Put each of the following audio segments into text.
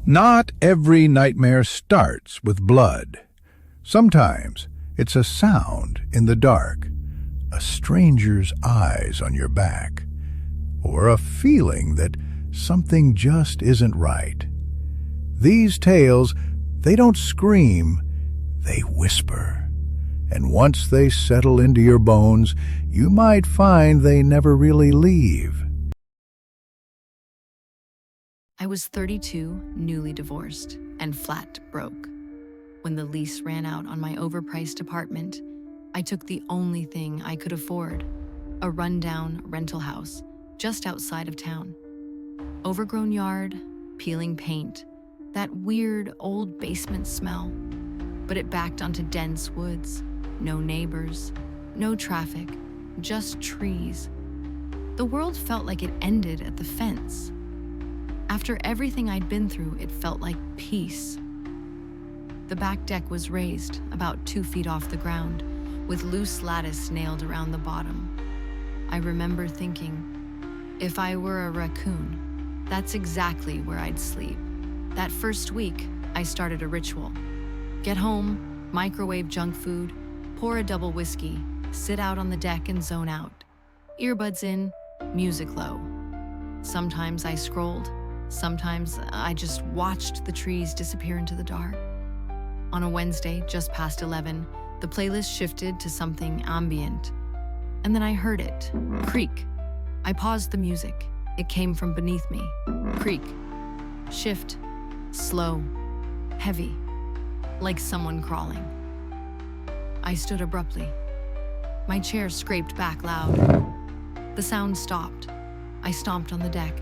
Not every nightmare starts with blood. Sometimes it's a sound in the dark, a stranger's eyes on your back, or a feeling that something just isn't right. These tales, they don't scream, they whisper. And once they settle into your bones, you might find they never really leave. I was 32, newly divorced, and flat broke. When the lease ran out on my overpriced apartment, I took the only thing I could afford, a rundown rental house just outside of town. Overgrown yard, peeling paint, that weird old basement smell. But it backed onto dense woods, no neighbors, no traffic, just trees. The world felt like it ended at the fence. After everything I'd been through, it felt like peace. The back deck was raised, about 2 feet off the ground, with loose lattice nailed around the bottom. I remember thinking, if I were a raccoon, that's exactly where I'd sleep. That first week, I started a ritual. Get home, microwave junk food, pour a double whiskey, sit out on the deck and zone out. Earbuds in, music low. Sometimes I scrolled, sometimes I just watched the trees disappear into the dark. On a Wednesday, just past 11, the playlist shifted to something ambient. And then I heard it, creak. I paused the music. It came from beneath me. Creak. Shift. Slow. Heavy. Like someone crawling. I stood abruptly. My chair scraped back loud. The sound stopped. I stomped on the deck.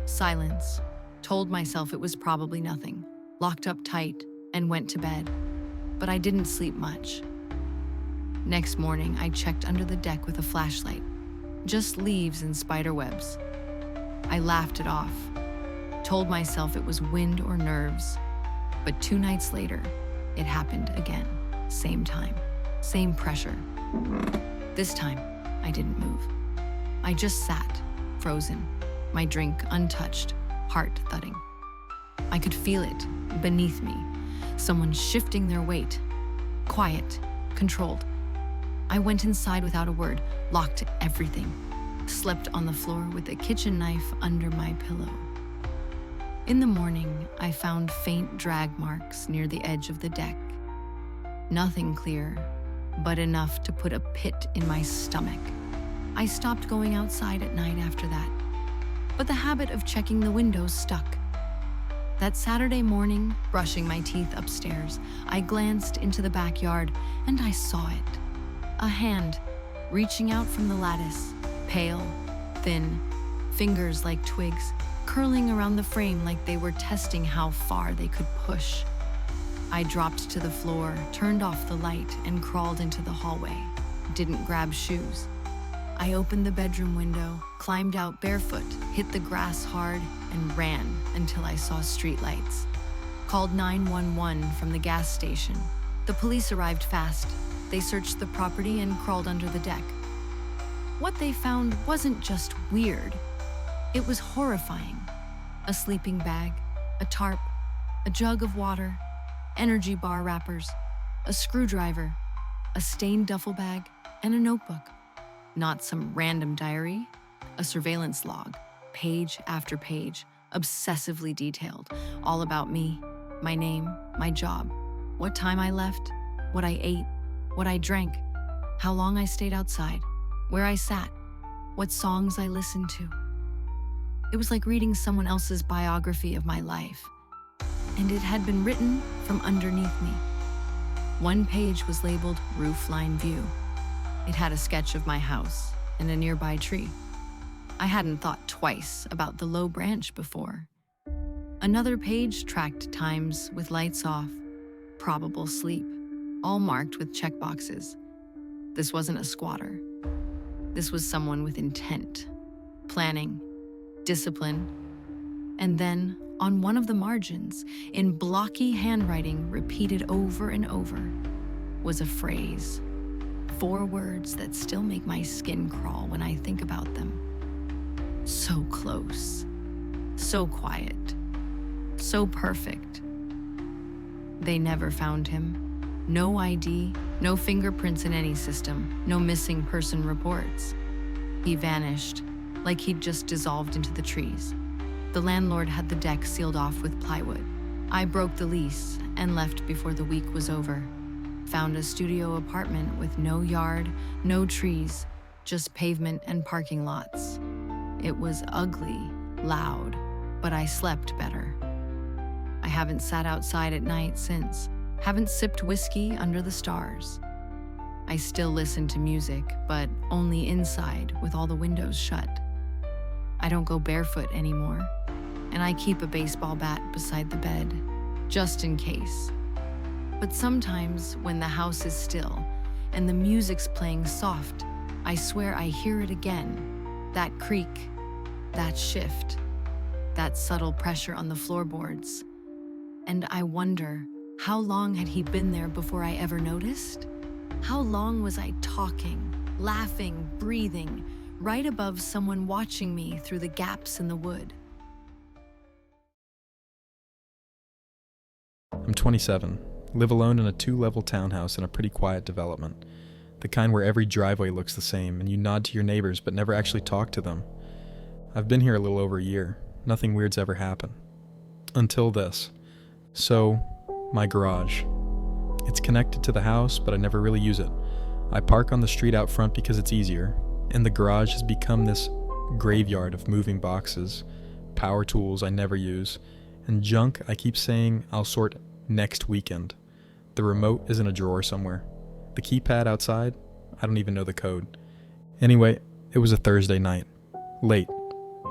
Silence. Told myself it was probably nothing. Locked up tight and went to bed. But I didn't sleep much. Next morning, I checked under the deck with a flashlight. Just leaves and spider webs. I laughed it off. Told myself it was wind or nerves. But 2 nights later, it happened again. Same time, same pressure. This time, I didn't move. I just sat, frozen, my drink untouched, heart thudding. I could feel it beneath me, someone shifting their weight. Quiet, controlled. I went inside without a word, locked everything, slept on the floor with a kitchen knife under my pillow. In the morning, I found faint drag marks near the edge of the deck. Nothing clear, but enough to put a pit in my stomach. I stopped going outside at night after that, but the habit of checking the windows stuck. That Saturday morning, brushing my teeth upstairs, I glanced into the backyard and I saw it. A hand reaching out from the lattice, pale, thin, fingers like twigs, curling around the frame like they were testing how far they could push. I dropped to the floor, turned off the light, and crawled into the hallway. Didn't grab shoes. I opened the bedroom window, climbed out barefoot, hit the grass hard, and ran until I saw streetlights. Called 911 from the gas station. The police arrived fast. They searched the property and crawled under the deck. What they found wasn't just weird. It was horrifying. A sleeping bag, a tarp, a jug of water, energy bar wrappers, a screwdriver, a stained duffel bag, and a notebook. Not some random diary, a surveillance log, page after page, obsessively detailed, all about me, my name, my job, what time I left, what I ate, what I drank, how long I stayed outside, where I sat, what songs I listened to. It was like reading someone else's biography of my life, and it had been written from underneath me. One page was labeled Roofline View. It had a sketch of my house and a nearby tree. I hadn't thought twice about the low branch before. Another page tracked times with lights off, probable sleep, all marked with checkboxes. This wasn't a squatter. This was someone with intent, planning, discipline. And then, on one of the margins, in blocky handwriting repeated over and over, was a phrase. 4 words that still make my skin crawl when I think about them. So close, so quiet, so perfect. They never found him. No ID, no fingerprints in any system, no missing person reports. He vanished, like he'd just dissolved into the trees. The landlord had the deck sealed off with plywood. I broke the lease and left before the week was over. Found a studio apartment with no yard, no trees, just pavement and parking lots. It was ugly, loud, but I slept better. I haven't sat outside at night since. Haven't sipped whiskey under the stars. I still listen to music, but only inside with all the windows shut. I don't go barefoot anymore, and I keep a baseball bat beside the bed, just in case. But sometimes when the house is still and the music's playing soft, I swear I hear it again. That creak, that shift, that subtle pressure on the floorboards. And I wonder, how long had he been there before I ever noticed? How long was I talking, laughing, breathing, right above someone watching me through the gaps in the wood? I'm 27, live alone in a 2-level townhouse in a pretty quiet development. The kind where every driveway looks the same and you nod to your neighbors but never actually talk to them. I've been here a little over a year. Nothing weird's ever happened. Until this. So, my garage. It's connected to the house, but I never really use it. I park on the street out front because it's easier, and the garage has become this graveyard of moving boxes, power tools I never use, and junk I keep saying I'll sort next weekend. The remote is in a drawer somewhere. The keypad outside, I don't even know the code. Anyway, it was a Thursday night. Late.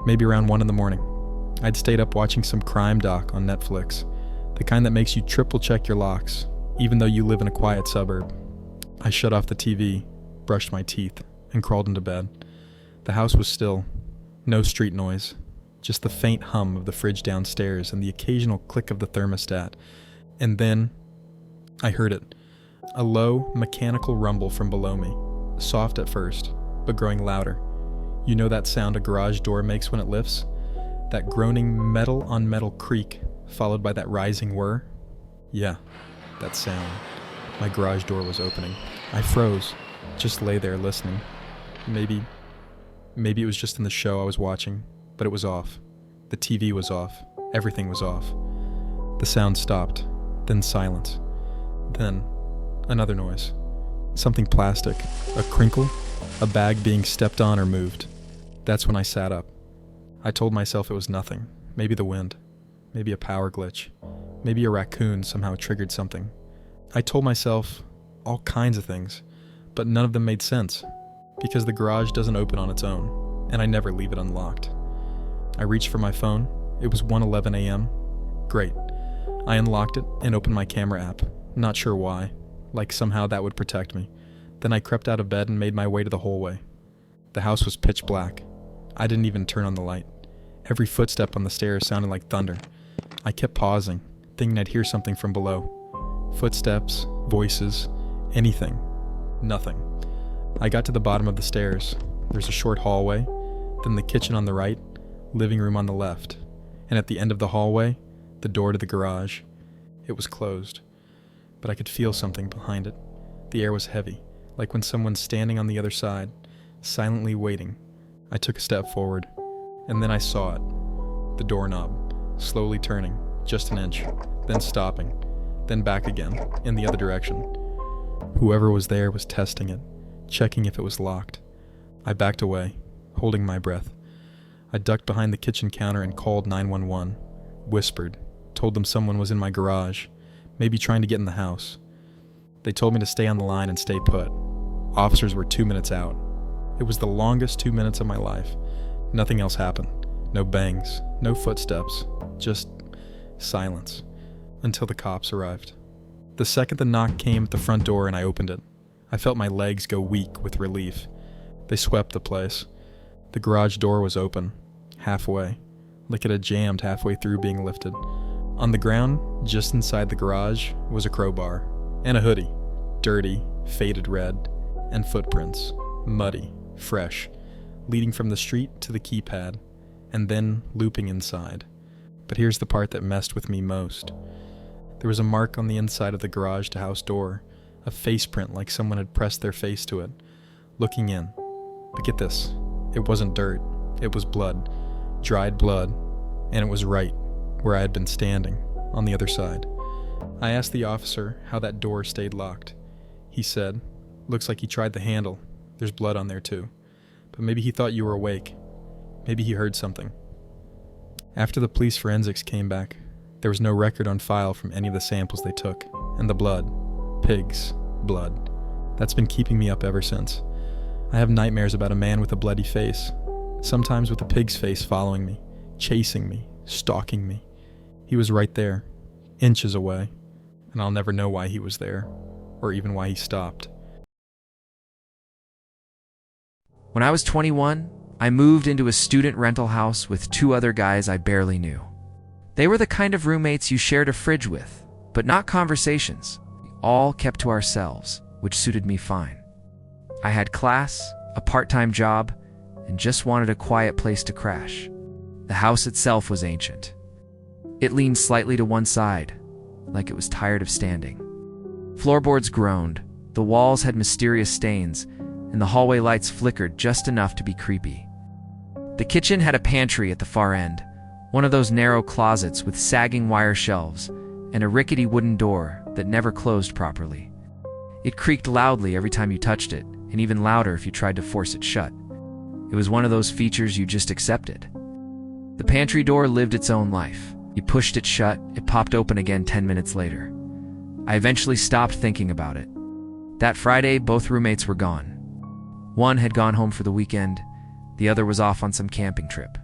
Maybe around 1 a.m. I'd stayed up watching some crime doc on Netflix. The kind that makes you triple check your locks, even though you live in a quiet suburb. I shut off the TV, brushed my teeth, and crawled into bed. The house was still. No street noise. Just the faint hum of the fridge downstairs and the occasional click of the thermostat. And then, I heard it. A low, mechanical rumble from below me. Soft at first, but growing louder. You know that sound a garage door makes when it lifts? That groaning metal on metal creak, followed by that rising whir? Yeah, that sound. My garage door was opening. I froze, just lay there listening. Maybe it was just in the show I was watching, but it was off. The TV was off. Everything was off. The sound stopped, then silence. Then, another noise. Something plastic, a crinkle, a bag being stepped on or moved. That's when I sat up. I told myself it was nothing. Maybe the wind. Maybe a power glitch. Maybe a raccoon somehow triggered something. I told myself all kinds of things, but none of them made sense, because the garage doesn't open on its own, and I never leave it unlocked. I reached for my phone. It was 1:11 a.m. Great. I unlocked it and opened my camera app. Not sure why. Like somehow that would protect me. Then I crept out of bed and made my way to the hallway. The house was pitch black. I didn't even turn on the light. Every footstep on the stairs sounded like thunder. I kept pausing, thinking I'd hear something from below. Footsteps, voices, anything. Nothing. I got to the bottom of the stairs. There's a short hallway, then the kitchen on the right, living room on the left, and at the end of the hallway, the door to the garage. It was closed, but I could feel something behind it. The air was heavy, like when someone's standing on the other side, silently waiting. I took a step forward, and then I saw it. The doorknob, slowly turning, just an inch, then stopping, then back again, in the other direction. Whoever was there was testing it, checking if it was locked. I backed away, holding my breath. I ducked behind the kitchen counter and called 911, whispered, told them someone was in my garage, maybe trying to get in the house. They told me to stay on the line and stay put. Officers were 2 minutes out. It was the longest 2 minutes of my life. Nothing else happened. No bangs, no footsteps, just silence, until the cops arrived. The second the knock came at the front door and I opened it, I felt my legs go weak with relief. They swept the place. The garage door was open, halfway, like it had jammed halfway through being lifted. On the ground, just inside the garage, was a crowbar, and a hoodie, dirty, faded red, and footprints, muddy, fresh, leading from the street to the keypad, and then looping inside. But here's the part that messed with me most. There was a mark on the inside of the garage to house door, a face print like someone had pressed their face to it, looking in. But get this, it wasn't dirt, it was blood, dried blood, and it was right where I had been standing, on the other side. I asked the officer how that door stayed locked. He said, "Looks like he tried the handle. There's blood on there too. But maybe he thought you were awake. Maybe he heard something." After the police forensics came back, there was no record on file from any of the samples they took, and the blood, pig's blood, that's been keeping me up ever since. I have nightmares about a man with a bloody face, sometimes with a pig's face following me, chasing me, stalking me. He was right there, inches away, and I'll never know why he was there, or even why he stopped. When I was 21, I moved into a student rental house with 2 other guys I barely knew. They were the kind of roommates you shared a fridge with, but not conversations. We all kept to ourselves, which suited me fine. I had class, a part-time job, and just wanted a quiet place to crash. The house itself was ancient. It leaned slightly to one side, like it was tired of standing. Floorboards groaned, the walls had mysterious stains, and the hallway lights flickered just enough to be creepy. The kitchen had a pantry at the far end, one of those narrow closets with sagging wire shelves, and a rickety wooden door that never closed properly. It creaked loudly every time you touched it, and even louder if you tried to force it shut. It was one of those features you just accepted. The pantry door lived its own life. You pushed it shut, it popped open again 10 minutes later. I eventually stopped thinking about it. That Friday, both roommates were gone. One had gone home for the weekend, the other was off on some camping trip.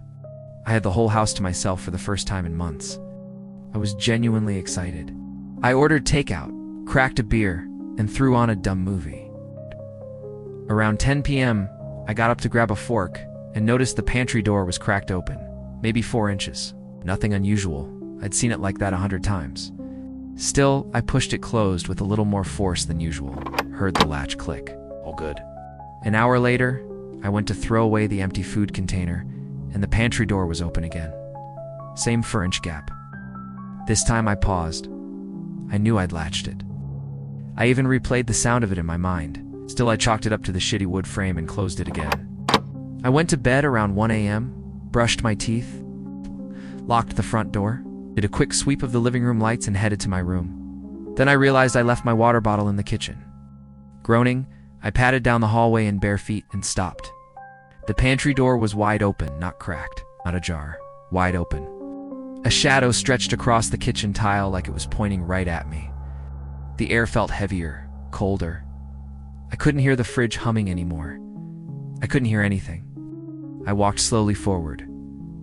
I had the whole house to myself for the first time in months. I was genuinely excited. I ordered takeout, cracked a beer, and threw on a dumb movie. Around 10 p.m., I got up to grab a fork and noticed the pantry door was cracked open, maybe 4 inches. Nothing unusual. I'd seen it like that 100 times. Still, I pushed it closed with a little more force than usual. Heard the latch click. All good. An hour later, I went to throw away the empty food container, and the pantry door was open again. Same 4-inch gap. This time I paused. I knew I'd latched it. I even replayed the sound of it in my mind. Still, I chalked it up to the shitty wood frame and closed it again. I went to bed around 1 a.m., brushed my teeth, locked the front door, did a quick sweep of the living room lights and headed to my room. Then I realized I left my water bottle in the kitchen. Groaning, I padded down the hallway in bare feet and stopped. The pantry door was wide open, not cracked, not ajar, wide open. A shadow stretched across the kitchen tile like it was pointing right at me. The air felt heavier, colder. I couldn't hear the fridge humming anymore. I couldn't hear anything. I walked slowly forward.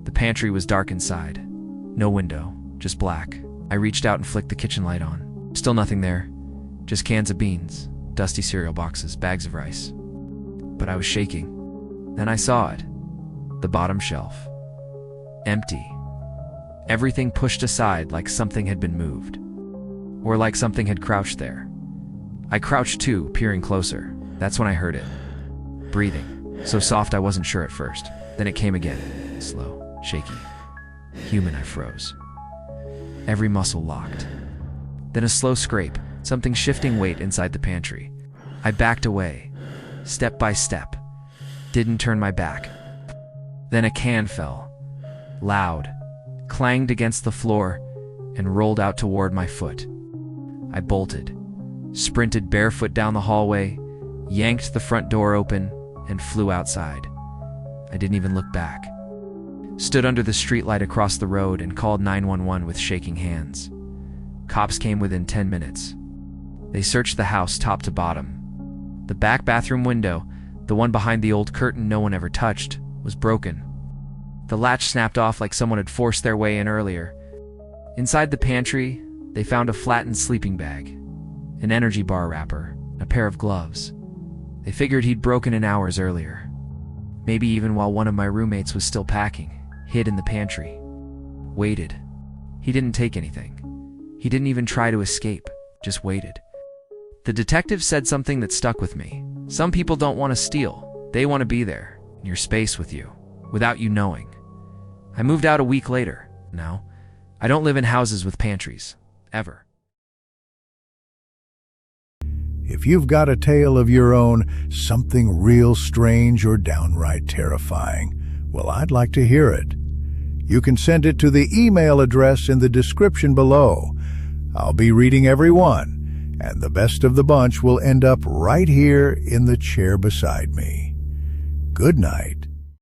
The pantry was dark inside. No window, just black. I reached out and flicked the kitchen light on. Still nothing there. Just cans of beans, dusty cereal boxes, bags of rice. But I was shaking. Then I saw it. The bottom shelf. Empty. Everything pushed aside like something had been moved. Or like something had crouched there. I crouched too, peering closer. That's when I heard it. Breathing. So soft I wasn't sure at first. Then it came again. Slow, shaky. Human. I froze. Every muscle locked. Then a slow scrape, something shifting weight inside the pantry. I backed away, step by step. Didn't turn my back. Then a can fell. Loud. Clanged against the floor and rolled out toward my foot. I bolted. Sprinted barefoot down the hallway, yanked the front door open, and flew outside. I didn't even look back. Stood under the streetlight across the road and called 911 with shaking hands. Cops came within 10 minutes. They searched the house top to bottom. The back bathroom window, the one behind the old curtain no one ever touched, was broken. The latch snapped off like someone had forced their way in earlier. Inside the pantry, they found a flattened sleeping bag, an energy bar wrapper, a pair of gloves. They figured he'd broken in hours earlier. Maybe even while one of my roommates was still packing, hid in the pantry. Waited. He didn't take anything. He didn't even try to escape, just waited. The detective said something that stuck with me. Some people don't want to steal. They want to be there, in your space with you, without you knowing. I moved out a week later. Now, I don't live in houses with pantries. Ever. If you've got a tale of your own, something real strange or downright terrifying, well, I'd like to hear it. You can send it to the email address in the description below. I'll be reading every one, and the best of the bunch will end up right here in the chair beside me. Good night.